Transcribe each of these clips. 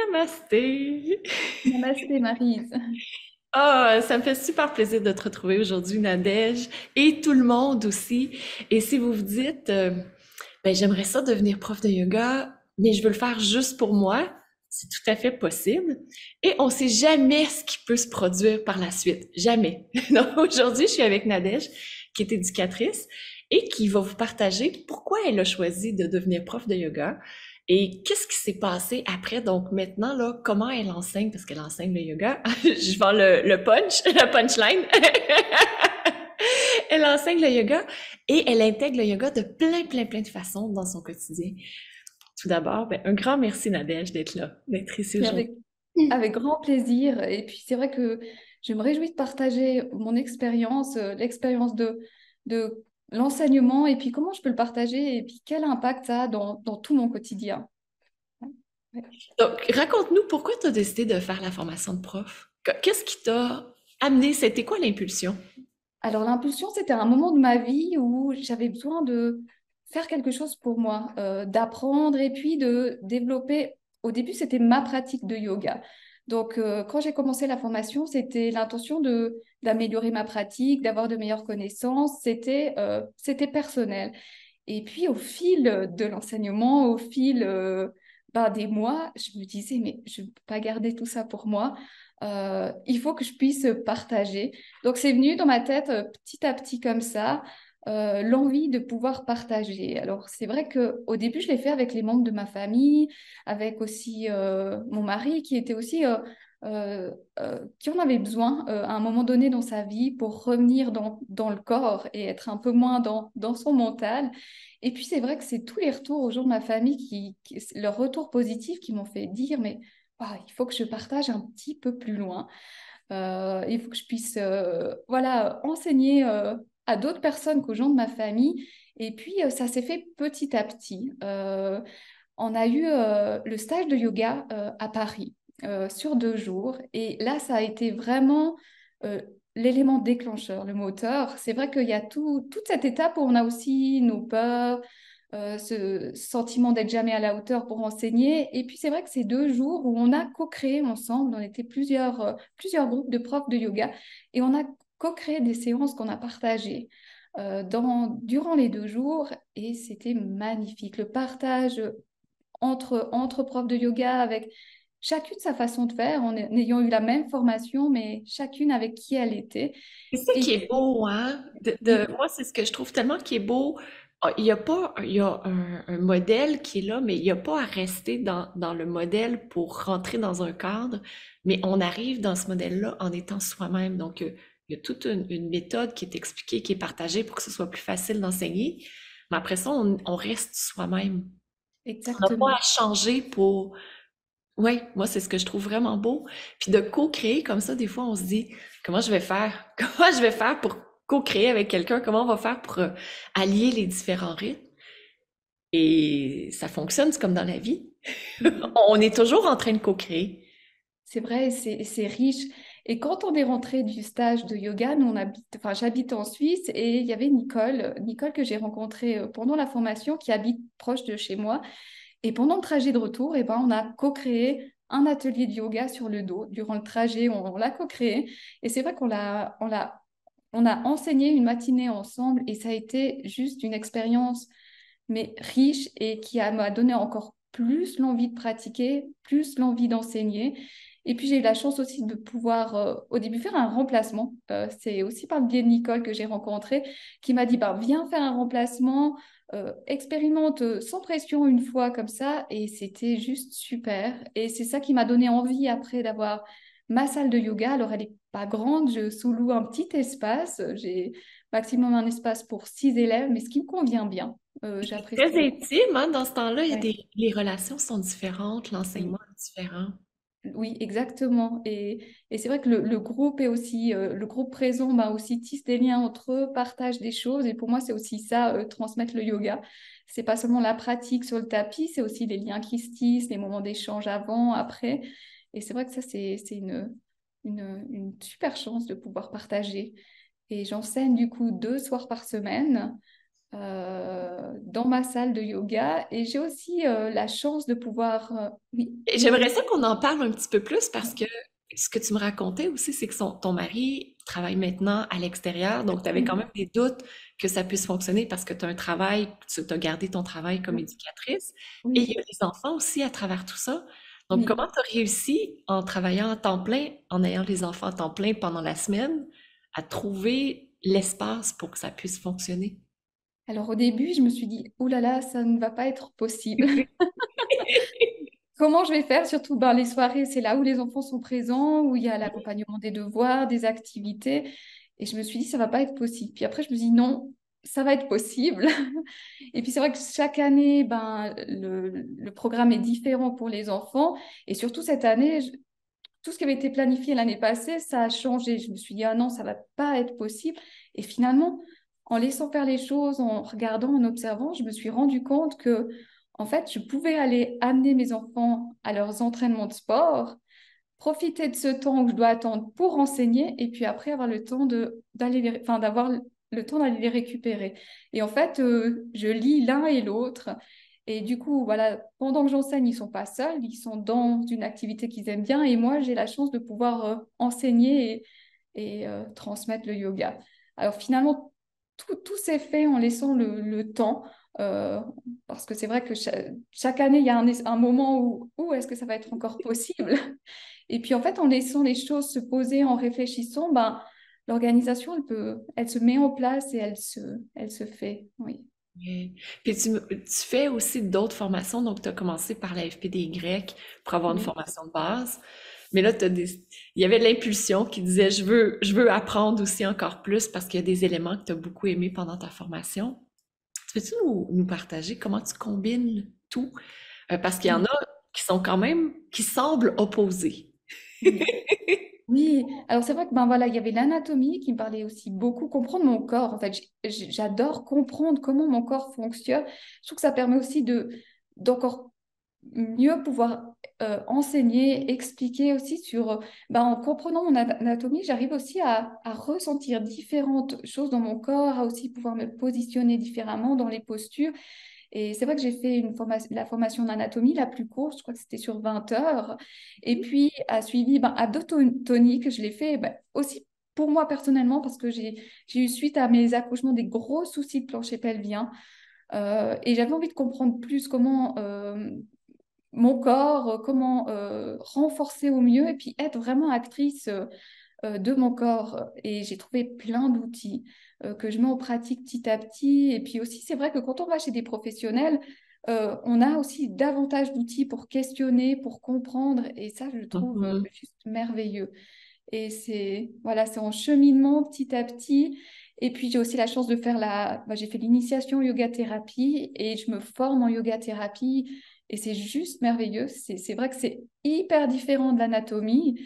Namasté! Namasté, Marise. Ah, ça me fait super plaisir de te retrouver aujourd'hui, Nadège, et tout le monde aussi. Et si vous vous dites, ben, j'aimerais ça devenir prof de yoga, mais je veux le faire juste pour moi, c'est tout à fait possible. Et on sait jamais ce qui peut se produire par la suite. Jamais. Donc aujourd'hui, je suis avec Nadège, qui est éducatrice, et qui va vous partager pourquoi elle a choisi de devenir prof de yoga. Et qu'est-ce qui s'est passé après? Donc maintenant, là, comment elle enseigne? Parce qu'elle enseigne le yoga. Je vends le punch, la punchline. Elle enseigne le yoga et elle intègre le yoga de plein de façons dans son quotidien. Tout d'abord, ben, un grand merci Nadège d'être là, d'être ici Mais aujourd'hui. avec grand plaisir. Et puis, c'est vrai que je me réjouis de partager mon expérience, l'expérience de l'enseignement, et puis comment je peux le partager, et puis quel impact ça a dans tout mon quotidien. Ouais. Donc, raconte-nous pourquoi tu as décidé de faire la formation de prof? Qu'est-ce qui t'a amené? C'était quoi l'impulsion? Alors, l'impulsion, c'était un moment de ma vie où j'avais besoin de faire quelque chose pour moi, d'apprendre et puis de développer. Au début, c'était ma pratique de yoga. Donc, quand j'ai commencé la formation, c'était l'intention d'améliorer ma pratique, d'avoir de meilleures connaissances. C'était personnel. Et puis, au fil de l'enseignement, au fil des mois, je me disais, mais je ne peux pas garder tout ça pour moi. Il faut que je puisse partager. Donc, c'est venu dans ma tête petit à petit comme ça, l'envie de pouvoir partager. Alors, c'est vrai qu'au début, je l'ai fait avec les membres de ma famille, avec aussi mon mari qui était aussi, qui en avait besoin à un moment donné dans sa vie pour revenir dans le corps et être un peu moins dans son mental. Et puis, c'est vrai que c'est tous les retours aux gens de ma famille, leurs retours positifs qui m'ont fait dire, mais il faut que je partage un petit peu plus loin. Il faut que je puisse voilà, enseigner à d'autres personnes qu'aux gens de ma famille. Et puis, ça s'est fait petit à petit. On a eu le stage de yoga à Paris sur 2 jours. Et là, ça a été vraiment euh, l'élément déclencheur, le moteur. C'est vrai qu'il y a toute cette étape où on a aussi nos peurs, ce sentiment d'être jamais à la hauteur pour enseigner. Et puis, c'est vrai que ces 2 jours où on a co-créé ensemble, on était plusieurs groupes de profs de yoga, et on a co-créé des séances qu'on a partagées durant les 2 jours, et c'était magnifique. Le partage entre profs de yoga avec chacune sa façon de faire, en ayant eu la même formation, mais chacune avec qui elle était. C'est ça Et qui est puis, beau, hein? oui, Moi, c'est ce que je trouve tellement qui est beau. Ah, il y a pas, il y a un modèle qui est là, mais il n'y a pas à rester dans le modèle pour rentrer dans un cadre, mais on arrive dans ce modèle-là en étant soi-même. Donc, il y a toute une méthode qui est expliquée, qui est partagée pour que ce soit plus facile d'enseigner. Mais après ça, on reste soi-même. On n'a pas exactement. à changer pour... Oui, moi, c'est ce que je trouve vraiment beau. Puis de co-créer comme ça, des fois, on se dit, comment je vais faire? Comment je vais faire pour co-créer avec quelqu'un? Comment on va faire pour allier les différents rythmes? Et ça fonctionne, c'est comme dans la vie. On est toujours en train de co-créer. C'est vrai, c'est riche. Et quand on est rentré du stage de yoga, nous enfin j'habite en Suisse, et il y avait Nicole que j'ai rencontrée pendant la formation, qui habite proche de chez moi. Et pendant le trajet de retour, eh ben, on a co-créé un atelier de yoga sur le dos. Durant le trajet, on l'a co-créé. Et c'est vrai on a enseigné une matinée ensemble, et ça a été juste une expérience mais riche, et m'a donné encore plus l'envie de pratiquer, plus l'envie d'enseigner. Et puis j'ai eu la chance aussi de pouvoir au début faire un remplacement. C'est aussi par le biais de Nicole que j'ai rencontré, qui m'a dit bah, viens faire un remplacement, expérimente sans pression une fois comme ça. Et c'était juste super. Et c'est ça qui m'a donné envie après d'avoir ma salle de yoga. Alors elle n'est pas grande, je sous-loue un petit espace. J'ai maximum un espace pour 6 élèves, mais ce qui me convient bien. Très J'apprécie. intime, hein? Dans ce temps-là, Ouais. les relations sont différentes, l'enseignement Oui, est différent. oui, exactement. Et c'est vrai que le groupe est aussi, le groupe présent m'a aussi tisse des liens entre eux, partage des choses. Et pour moi, c'est aussi ça, transmettre le yoga. C'est pas seulement la pratique sur le tapis, c'est aussi les liens qui se tissent, les moments d'échange avant, après. Et c'est vrai que ça, c'est une super chance de pouvoir partager. Et j'enseigne du coup 2 soirs par semaine. dans ma salle de yoga. Et j'ai aussi la chance de pouvoir... oui, Et oui, j'aimerais ça qu'on en parle un petit peu plus parce que ce que tu me racontais aussi, c'est que ton mari travaille maintenant à l'extérieur, donc tu avais quand oui, même des doutes que ça puisse fonctionner parce que tu as un travail, tu as gardé ton travail comme éducatrice, et il oui, y a des enfants aussi à travers tout ça. Donc, oui. comment tu as réussi en travaillant à temps plein, en ayant les enfants à temps plein pendant la semaine, à trouver l'espace pour que ça puisse fonctionner? Alors au début, je me suis dit, ouh là là, ça ne va pas être possible. Comment je vais faire? Surtout, ben, les soirées, c'est là où les enfants sont présents, où il y a l'accompagnement des devoirs, des activités. Et je me suis dit, ça va pas être possible. Puis après, je me suis dit, non, ça va être possible. Et puis c'est vrai que chaque année, ben, le programme est différent pour les enfants. Et surtout cette année, tout ce qui avait été planifié l'année passée, ça a changé. Je me suis dit, ah non, ça va pas être possible. Et finalement, en laissant faire les choses, en regardant, en observant, je me suis rendu compte que, en fait, je pouvais aller amener mes enfants à leurs entraînements de sport, profiter de ce temps que je dois attendre pour enseigner, et puis après avoir le temps enfin, d'avoir le temps d'aller les récupérer. Et en fait, je lis l'un et l'autre. Et du coup, voilà, pendant que j'enseigne, ils sont pas seuls, ils sont dans une activité qu'ils aiment bien. Et moi, j'ai la chance de pouvoir enseigner et transmettre le yoga. Alors finalement, tout s'est fait en laissant le temps. euh, Parce que c'est vrai que chaque année, il y a un moment où est-ce que ça va être encore possible? Et puis en fait, en laissant les choses se poser, en réfléchissant, ben, l'organisation, elle se met en place et elle se fait. Oui. Ouais. Puis tu fais aussi d'autres formations, donc tu as commencé par la FPDY pour avoir une Oui. formation de base, mais là, il y avait l'impulsion qui disait je veux apprendre aussi encore plus parce qu'il y a des éléments que tu as beaucoup aimés pendant ta formation. Peux-tu nous partager comment tu combines tout? Parce qu'il y en Oui. a qui sont quand même, qui semblent opposés. Oui. Oui, alors c'est vrai que ben voilà, il y avait l'anatomie qui me parlait aussi beaucoup, comprendre mon corps. En fait, j'adore comprendre comment mon corps fonctionne. Je trouve que ça permet aussi d'encore mieux pouvoir enseigner, expliquer aussi sur, ben, en comprenant mon anatomie, j'arrive aussi à ressentir différentes choses dans mon corps, à aussi pouvoir me positionner différemment dans les postures. Et c'est vrai que j'ai fait la formation d'anatomie la plus courte, je crois que c'était sur 20 heures. Et puis, a suivi ben, abdo-tonique, je l'ai fait ben, aussi pour moi personnellement, parce que j'ai eu suite à mes accouchements des gros soucis de plancher pelvien. Et j'avais envie de comprendre plus comment mon corps, comment renforcer au mieux et puis être vraiment actrice de mon corps. Et j'ai trouvé plein d'outils que je mets en pratique petit à petit. Et puis aussi, c'est vrai que quand on va chez des professionnels, on a aussi davantage d'outils pour questionner, pour comprendre. Et ça, je le trouve Mhm. juste merveilleux. Et voilà, c'est en cheminement petit à petit. Et puis, j'ai aussi la chance de faire j'ai fait l'initiation yoga thérapie et je me forme en yoga thérapie. Et c'est juste merveilleux. C'est vrai que c'est hyper différent de l'anatomie.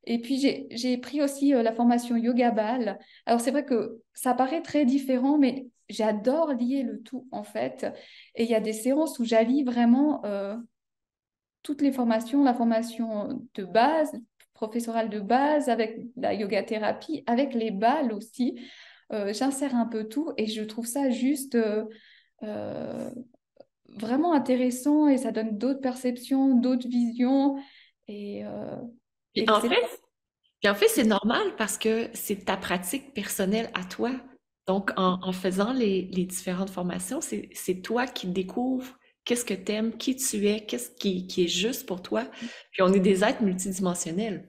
Et puis, j'ai pris aussi la formation Yoga Ball. Alors, c'est vrai que ça paraît très différent, mais j'adore lier le tout, en fait. Et il y a des séances où j'allie vraiment toutes les formations, la formation de base, professorale de base, avec la yoga thérapie, avec les balles aussi. J'insère un peu tout et je trouve ça juste euh, vraiment intéressant et ça donne d'autres perceptions, d'autres visions. Et, euh, Puis et en c'est fait, Puis en fait, c'est normal parce que c'est ta pratique personnelle à toi. Donc, en faisant les différentes formations, c'est toi qui découvres qu'est-ce que t'aimes, qui tu es, qu'est-ce qui est juste pour toi. Puis on est des êtres multidimensionnels.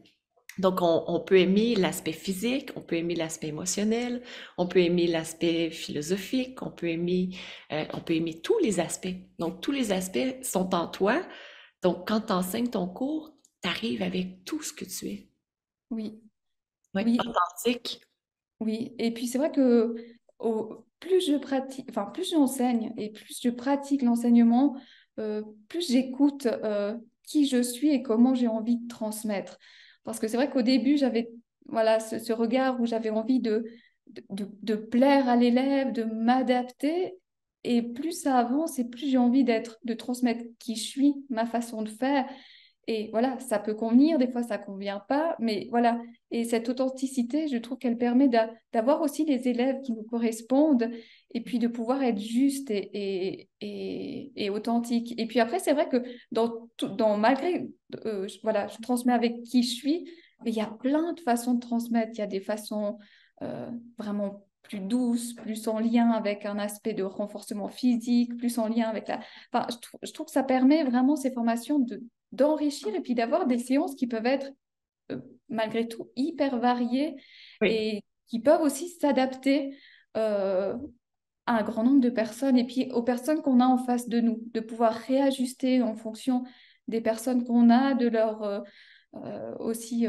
Donc, on peut aimer l'aspect physique, on peut aimer l'aspect émotionnel, on peut aimer l'aspect philosophique, on peut aimer tous les aspects. Donc, tous les aspects sont en toi. Donc, quand tu enseignes ton cours, tu arrives avec tout ce que tu es. oui, Oui, oui, authentique. oui. Et puis c'est vrai que plus je pratique, enfin plus j'enseigne et plus je pratique l'enseignement, plus j'écoute qui je suis et comment j'ai envie de transmettre. Parce que c'est vrai qu'au début, j'avais voilà, ce regard où j'avais envie de plaire à l'élève, de m'adapter. Et plus ça avance et plus j'ai envie de transmettre qui je suis, ma façon de faire. Et voilà, ça peut convenir, des fois ça convient pas, mais voilà. Et cette authenticité, je trouve qu'elle permet d'avoir aussi les élèves qui nous correspondent et puis de pouvoir être juste et authentique. Et puis après, c'est vrai que malgré, voilà, je transmets avec qui je suis, mais il y a plein de façons de transmettre. Il y a des façons vraiment plus douces, plus en lien avec un aspect de renforcement physique, plus en lien avec la... Enfin, je trouve que ça permet vraiment ces formations d'enrichir et puis d'avoir des séances qui peuvent être euh, malgré tout hyper variées Oui. et qui peuvent aussi s'adapter euh, à un grand nombre de personnes et puis aux personnes qu'on a en face de nous, de pouvoir réajuster en fonction des personnes qu'on a, de leur aussi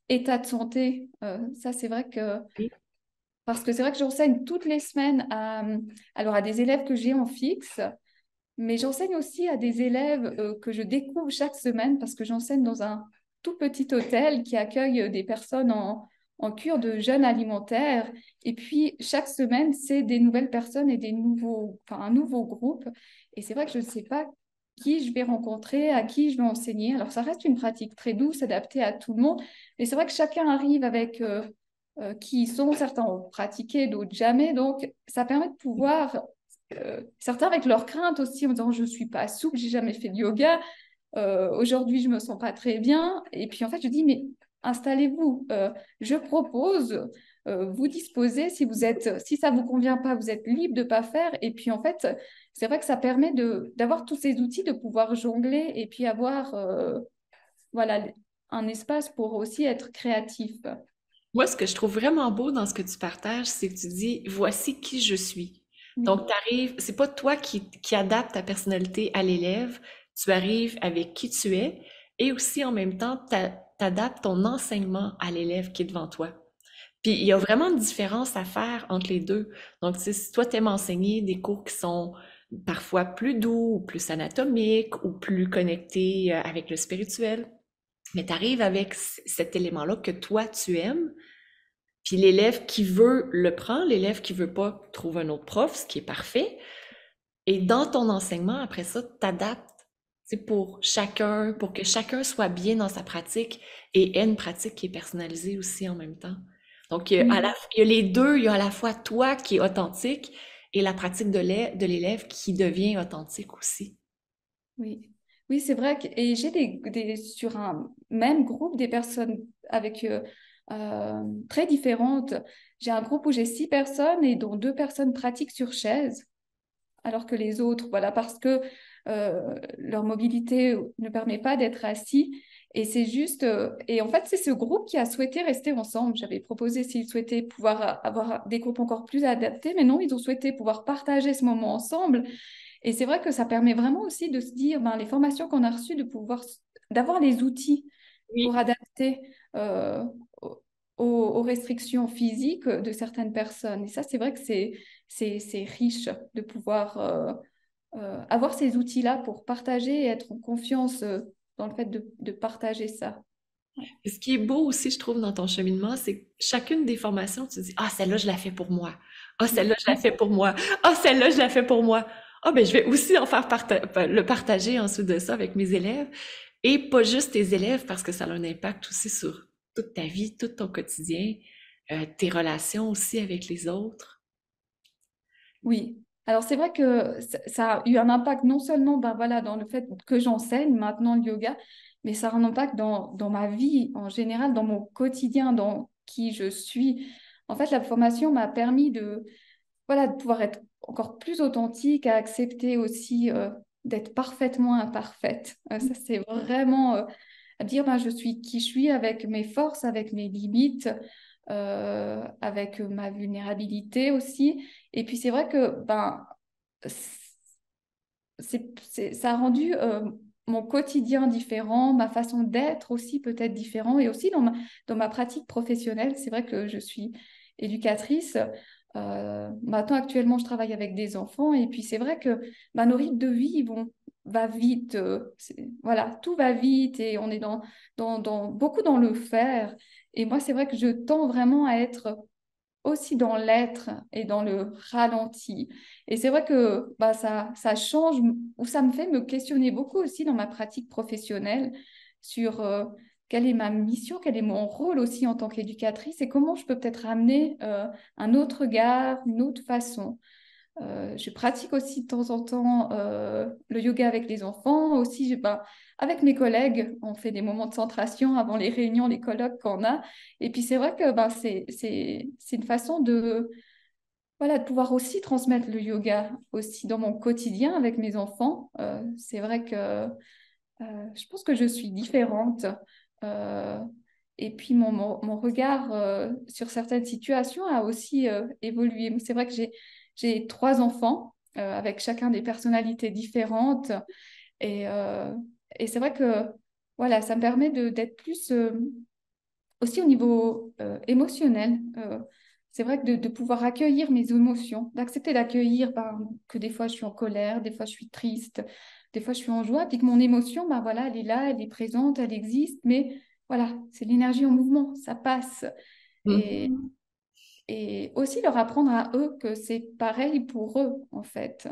état de santé. Ça, c'est vrai que Oui. parce que c'est vrai que j'enseigne toutes les semaines alors à des élèves que j'ai en fixe, mais j'enseigne aussi à des élèves que je découvre chaque semaine parce que j'enseigne dans un tout petit hôtel qui accueille des personnes en cure de jeûne alimentaire. Et puis, chaque semaine, c'est des nouvelles personnes et enfin, un nouveau groupe. Et c'est vrai que je ne sais pas qui je vais rencontrer, à qui je vais enseigner. Alors, ça reste une pratique très douce, adaptée à tout le monde. Mais c'est vrai que chacun arrive avec qui ils sont. Certains ont pratiqué, d'autres jamais. Donc, ça permet de pouvoir certains avec leurs craintes aussi en disant je suis pas souple, j'ai jamais fait de yoga, aujourd'hui je me sens pas très bien. Et puis en fait je dis mais installez-vous, je propose, vous disposez si ça vous convient pas, vous êtes libre de pas faire. Et puis en fait c'est vrai que ça permet d'avoir tous ces outils, de pouvoir jongler et puis avoir voilà un espace pour aussi être créatif. Moi, ce que je trouve vraiment beau dans ce que tu partages, c'est que tu dis, voici qui je suis. Donc, Oui, t'arrives, c'est pas toi qui adapte ta personnalité à l'élève, tu arrives avec qui tu es et aussi en même temps, t'adaptes ton enseignement à l'élève qui est devant toi. Puis, il y a vraiment une différence à faire entre les deux. Donc, tu sais, si toi, t'aimes enseigner des cours qui sont parfois plus doux, ou plus anatomiques, ou plus connectés avec le spirituel, mais t'arrives avec cet élément-là que toi, tu aimes, puis l'élève qui veut le prend, l'élève qui veut pas trouve un autre prof, ce qui est parfait. Et dans ton enseignement, après ça, t'adaptes, c'est pour chacun, pour que chacun soit bien dans sa pratique et ait une pratique qui est personnalisée aussi en même temps. Donc, oui, il y a les deux, il y a à la fois toi qui est authentique et la pratique de l'élève qui devient authentique aussi. oui. Oui, c'est vrai que et j'ai sur un même groupe des personnes avec très différentes. J'ai un groupe où j'ai 6 personnes et dont 2 personnes pratiquent sur chaise, alors que les autres, voilà, parce que leur mobilité ne permet pas d'être assis. Et c'est juste, et en fait, c'est ce groupe qui a souhaité rester ensemble. J'avais proposé s'ils souhaitaient pouvoir avoir des groupes encore plus adaptés, mais non, ils ont souhaité pouvoir partager ce moment ensemble. Et c'est vrai que ça permet vraiment aussi de se dire, ben, les formations qu'on a reçues, d'avoir les outils pour Oui. adapter aux, aux restrictions physiques de certaines personnes. Et ça, c'est vrai que c'est riche de pouvoir avoir ces outils-là pour partager et être en confiance dans le fait de partager ça. Ouais. Et ce qui est beau aussi, je trouve, dans ton cheminement, c'est que chacune des formations, tu dis, ah, celle-là, je la fais pour moi. Ah, celle-là, je la fais pour moi. Ah, celle-là, je la fais pour moi. Ah, ben, je vais aussi en faire le partager ensuite de ça avec mes élèves. Et pas juste tes élèves, parce que ça a un impact aussi sur toute ta vie, tout ton quotidien, tes relations aussi avec les autres. Oui. Alors c'est vrai que ça a eu un impact non seulement ben, voilà, dans le fait que j'enseigne maintenant le yoga, mais ça a un impact dans ma vie en général, dans mon quotidien, dans qui je suis. En fait, la formation m'a permis voilà, de pouvoir être encore plus authentique, à accepter aussi d'être parfaitement imparfaite. Ça, c'est vraiment à dire, ben, je suis qui je suis avec mes forces, avec mes limites, avec ma vulnérabilité aussi. Et puis, c'est vrai que ben, ça a rendu mon quotidien différent, ma façon d'être aussi peut-être différent, et aussi dans ma pratique professionnelle. C'est vrai que je suis éducatrice. Maintenant, actuellement, je travaille avec des enfants, et puis c'est vrai que bah, nos rythmes de vie va vite. Voilà, tout va vite, et on est beaucoup dans le faire. Et moi, c'est vrai que je tends vraiment à être aussi dans l'être et dans le ralenti. Et c'est vrai que bah, ça change, ou ça me fait me questionner beaucoup aussi dans ma pratique professionnelle sur quelle est ma mission, quel est mon rôle aussi en tant qu'éducatrice et comment je peux peut-être amener un autre regard, une autre façon. Je pratique aussi de temps en temps le yoga avec les enfants. Aussi, ben, avec mes collègues, on fait des moments de centration avant les réunions, les colloques qu'on a. Et puis c'est vrai que ben, c'est une façon de, voilà, de pouvoir aussi transmettre le yoga aussi dans mon quotidien avec mes enfants. C'est vrai que je pense que je suis différente. Euh, et puis mon regard sur certaines situations a aussi évolué. C'est vrai que j'ai trois enfants avec chacun des personnalités différentes. Et, euh, et c'est vrai que voilà, ça me permet d'être plus aussi au niveau émotionnel. C'est vrai que de pouvoir accueillir mes émotions, d'accepter d'accueillir ben, que des fois je suis en colère, des fois je suis triste, des fois je suis en joie, puis que mon émotion, ben voilà, elle est là, elle est présente, elle existe, mais voilà, c'est l'énergie en mouvement, ça passe. Et, Mhm. et aussi leur apprendre à eux que c'est pareil pour eux, en fait.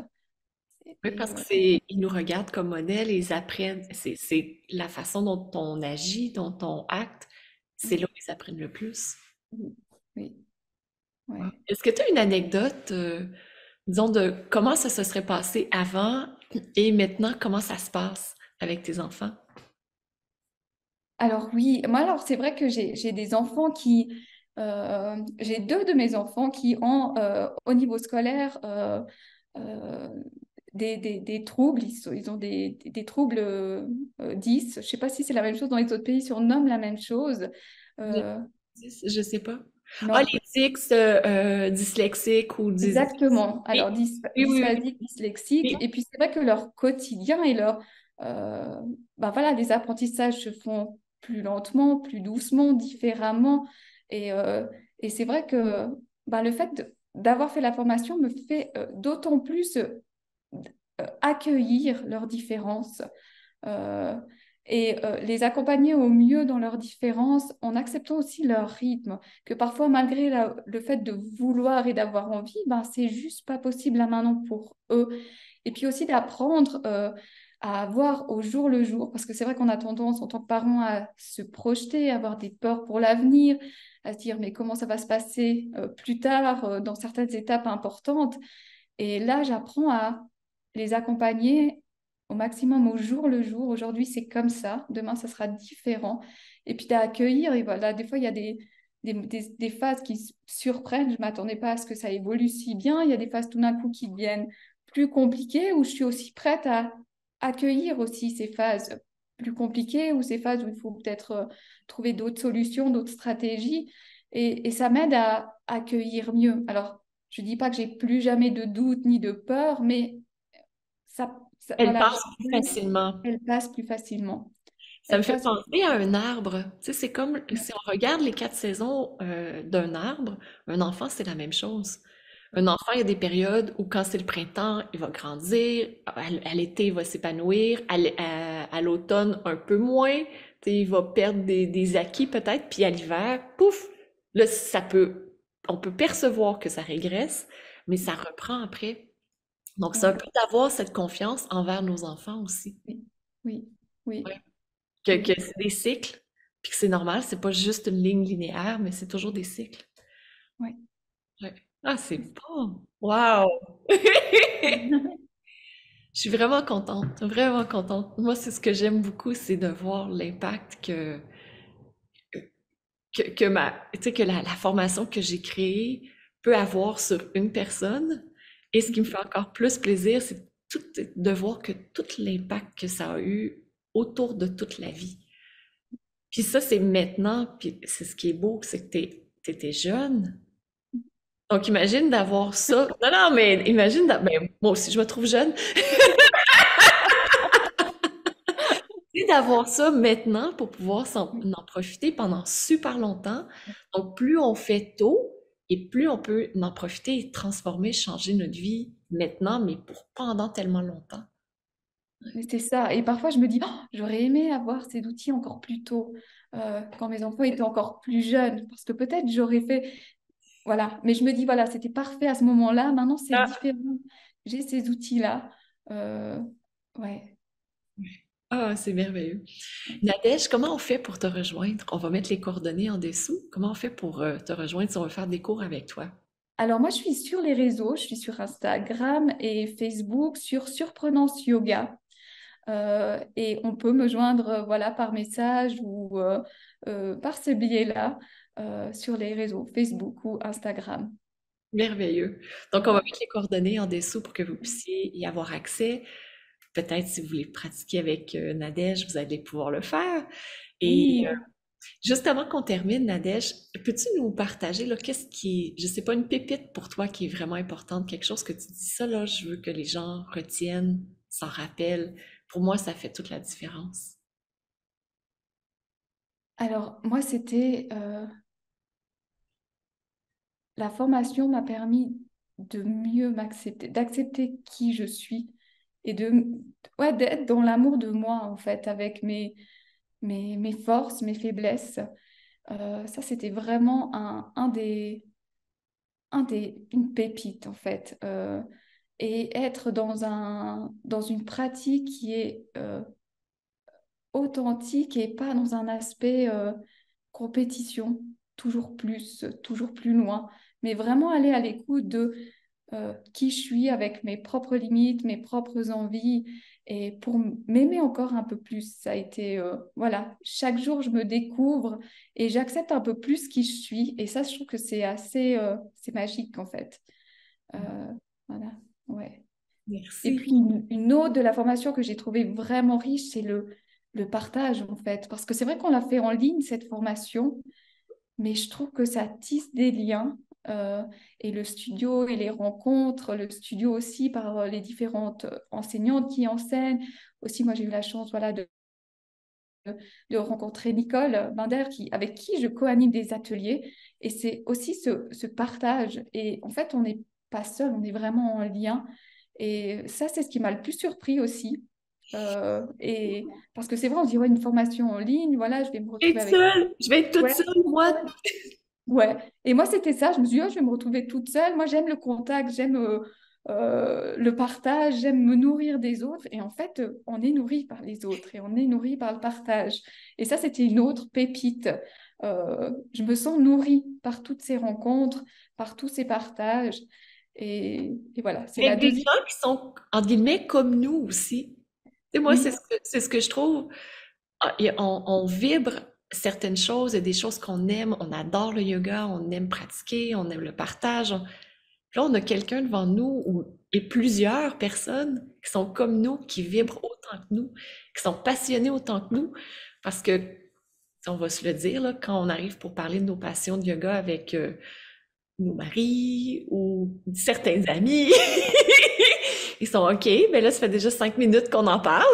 Oui, Et, parce que c'est, ils nous regardent comme modèle et ils apprennent. C'est la façon dont on agit, dont on acte, c'est là où ils apprennent le plus. oui, oui, Wow. ouais. Est-ce que tu as une anecdote, disons, de comment ça se serait passé avant et maintenant, comment ça se passe avec tes enfants? Alors oui, moi alors c'est vrai que j'ai des enfants qui j'ai deux de mes enfants qui ont au niveau scolaire euh, des troubles, ils ont des troubles 10. Je ne sais pas si c'est la même chose dans les autres pays, si on nomme la même chose. Je, Euh, je sais pas. Ah, non, les tics, dyslexiques ou exactement. Alors oui, oui, oui, dysphasique, dyslexique. oui. Et puis c'est vrai que leur quotidien et leur ben voilà, les apprentissages se font plus lentement, plus doucement, différemment. Et, euh, et c'est vrai que ben, le fait d'avoir fait la formation me fait d'autant plus accueillir leurs différences euh, les accompagner au mieux dans leurs différences en acceptant aussi leur rythme, que parfois malgré le fait de vouloir et d'avoir envie, ben, c'est juste pas possible là maintenant pour eux. Et puis aussi d'apprendre à avoir au jour le jour, parce que c'est vrai qu'on a tendance en tant que parents à se projeter, à avoir des peurs pour l'avenir, à se dire mais comment ça va se passer plus tard dans certaines étapes importantes. Et là, j'apprends à les accompagner au maximum au jour le jour. Aujourd'hui, c'est comme ça. Demain, ça sera différent. Et puis d'accueillir. Et voilà, des fois, il y a des phases qui surprennent. Je ne m'attendais pas à ce que ça évolue si bien. Il y a des phases tout d'un coup qui deviennent plus compliquées où je suis aussi prête à accueillir aussi ces phases plus compliquées ou ces phases où il faut peut-être trouver d'autres solutions, d'autres stratégies. Et ça m'aide à accueillir mieux. Alors, je dis pas que j'ai plus jamais de doute ni de peur, mais Elle voilà, passe plus facilement. elle passe plus facilement. Ça me Elle fait passe. penser à un arbre. Tu sais, c'est comme si on regarde les 4 saisons d'un arbre, un enfant, c'est la même chose. Un enfant, il y a des périodes où quand c'est le printemps, il va grandir, à l'été, il va s'épanouir, à l'automne, un peu moins, tu sais, il va perdre des acquis peut-être, puis à l'hiver, pouf, là, on peut percevoir que ça régresse, mais ça reprend après. Donc, c'est un Ouais, peu d'avoir cette confiance envers nos enfants aussi. oui, oui, oui, Ouais. Que oui, c'est des cycles, puis que c'est normal, c'est pas juste une ligne linéaire, mais c'est toujours des cycles. ouais. Ouais. Ah, c'est bon! Wow! Je suis vraiment contente, vraiment contente. Moi, c'est ce que j'aime beaucoup, c'est de voir l'impact tu sais, que la formation que j'ai créée peut avoir sur une personne. Et ce qui me fait encore plus plaisir, c'est de voir que tout l'impact que ça a eu autour de toute la vie. Puis ça, c'est maintenant, puis c'est ce qui est beau, c'est que t'étais jeune. Donc imagine d'avoir ça. Non, non, mais imagine, ben, moi aussi, je me trouve jeune. Et d'avoir ça maintenant pour pouvoir en profiter pendant super longtemps. Donc plus on fait tôt et plus on peut en profiter et transformer, changer notre vie maintenant, mais pour pendant tellement longtemps. Mais c'est ça. Et parfois, je me dis, oh, j'aurais aimé avoir ces outils encore plus tôt, quand mes enfants étaient encore plus jeunes, parce que peut-être j'aurais fait. Voilà. Mais je me dis, voilà, c'était parfait à ce moment-là. Maintenant, c'est différent. J'ai ces outils-là. Euh, ouais. Ah, c'est merveilleux. Nadège, comment on fait pour te rejoindre? On va mettre les coordonnées en dessous. Comment on fait pour te rejoindre si on veut faire des cours avec toi? Alors moi, je suis sur les réseaux, je suis sur Instagram et Facebook sur Surprenance Yoga. Et on peut me joindre voilà, par message ou par ce biais-là sur les réseaux Facebook ou Instagram. Merveilleux. Donc, on va Voilà. mettre les coordonnées en dessous pour que vous puissiez y avoir accès. Peut-être si vous voulez pratiquer avec Nadège, vous allez pouvoir le faire. Et Oui, juste avant qu'on termine, Nadège, peux-tu nous partager là, qu'est-ce qui, je sais pas, une pépite pour toi qui est vraiment importante, quelque chose que tu dis ça là, je veux que les gens retiennent, s'en rappellent. Pour moi, ça fait toute la différence. alors moi, c'était la formation m'a permis de mieux m'accepter, d'accepter qui je suis et ouais, d'être dans l'amour de moi, en fait, avec mes forces, mes faiblesses. Ça, c'était vraiment une pépite, en fait. Et être dans une pratique qui est authentique et pas dans un aspect compétition, toujours plus loin, mais vraiment aller à l'écoute de qui je suis avec mes propres limites, mes propres envies, et pour m'aimer encore un peu plus. Ça a été, voilà, chaque jour je me découvre et j'accepte un peu plus qui je suis, et ça, je trouve que c'est assez, c'est magique en fait. Euh, voilà, ouais. Et Merci. puis une autre de la formation que j'ai trouvée vraiment riche, c'est le partage en fait, parce que c'est vrai qu'on l'a fait en ligne cette formation, mais je trouve que ça tisse des liens. euh, et le studio et les rencontres, le studio aussi par les différentes enseignantes qui enseignent. Aussi, moi, j'ai eu la chance voilà, de rencontrer Nicole Binder avec qui je co-anime des ateliers. Et c'est aussi ce partage. Et en fait, on n'est pas seul, on est vraiment en lien. Et ça, c'est ce qui m'a le plus surpris aussi. Et parce que c'est vrai, on se dit, ouais, une formation en ligne, voilà, je vais me retrouver Être avec... seule, je vais être toute Ouais, seule, moi. ouais, et moi c'était ça, je me suis dit, oh, je vais me retrouver toute seule, moi j'aime le contact, j'aime le partage, j'aime me nourrir des autres, et en fait on est nourri par les autres, et on est nourri par le partage. Et ça c'était une autre pépite. Je me sens nourrie par toutes ces rencontres, par tous ces partages, et voilà, c'est la Avec des deuxième. gens qui sont, entre guillemets, comme nous aussi. Tu sais, moi, Oui, c'est ce que je trouve. On vibre certaines choses, il y a des choses qu'on aime, on adore le yoga, on aime pratiquer, on aime le partage. Puis là, on a quelqu'un devant nous et plusieurs personnes qui sont comme nous, qui vibrent autant que nous, qui sont passionnés autant que nous. Parce que, on va se le dire, là, quand on arrive pour parler de nos passions de yoga avec nos maris ou certains amis, ils sont OK, mais là, ça fait déjà 5 minutes qu'on en parle.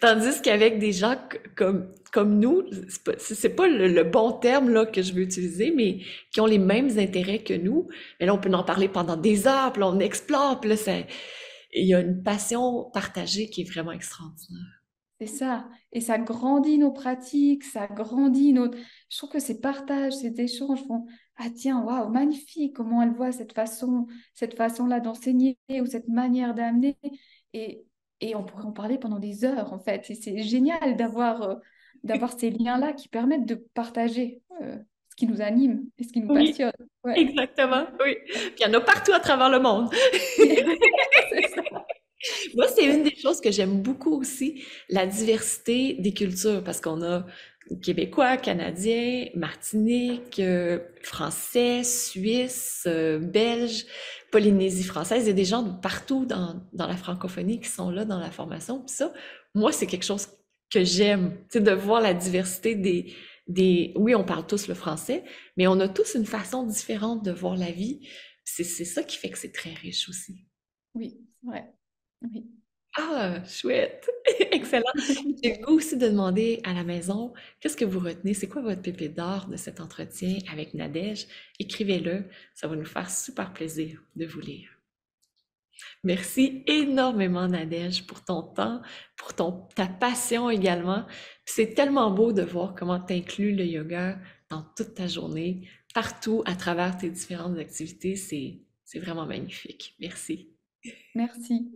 Tandis qu'avec des gens comme nous, c'est pas le bon terme là, que je veux utiliser, mais qui ont les mêmes intérêts que nous, mais là, on peut en parler pendant des heures, puis là, on explore, puis là, il y a une passion partagée qui est vraiment extraordinaire. c'est ça. Et ça grandit nos pratiques, ça grandit notre... Je trouve que ces partages, ces échanges font, ah tiens, waouh, magnifique, comment elle voit cette façon-là d'enseigner ou cette manière d'amener. Et, et on pourrait en parler pendant des heures, en fait. Et c'est génial d'avoir ces liens-là qui permettent de partager ce qui nous anime et ce qui nous Oui, passionne. Ouais. exactement, oui. Puis il y en a partout à travers le monde. C'est ça. Moi, c'est une des choses que j'aime beaucoup aussi, la diversité des cultures, parce qu'on a Québécois, Canadiens, Martinique, Français, Suisse, Belge, Polynésie française. Il y a des gens de partout dans la francophonie qui sont là dans la formation. Puis ça, moi, c'est quelque chose que j'aime, tu sais, de voir la diversité Oui, on parle tous le français, mais on a tous une façon différente de voir la vie. C'est ça qui fait que c'est très riche aussi. Oui, c'est vrai. Oui. Ah, chouette! Excellent. J'ai le goût aussi de demander à la maison, qu'est-ce que vous retenez? C'est quoi votre pépite d'or de cet entretien avec Nadège? Écrivez-le, ça va nous faire super plaisir de vous lire. Merci énormément, Nadège, pour ton temps, pour ta passion également. C'est tellement beau de voir comment tu inclus le yoga dans toute ta journée, partout, à travers tes différentes activités. C'est vraiment magnifique. Merci. Merci.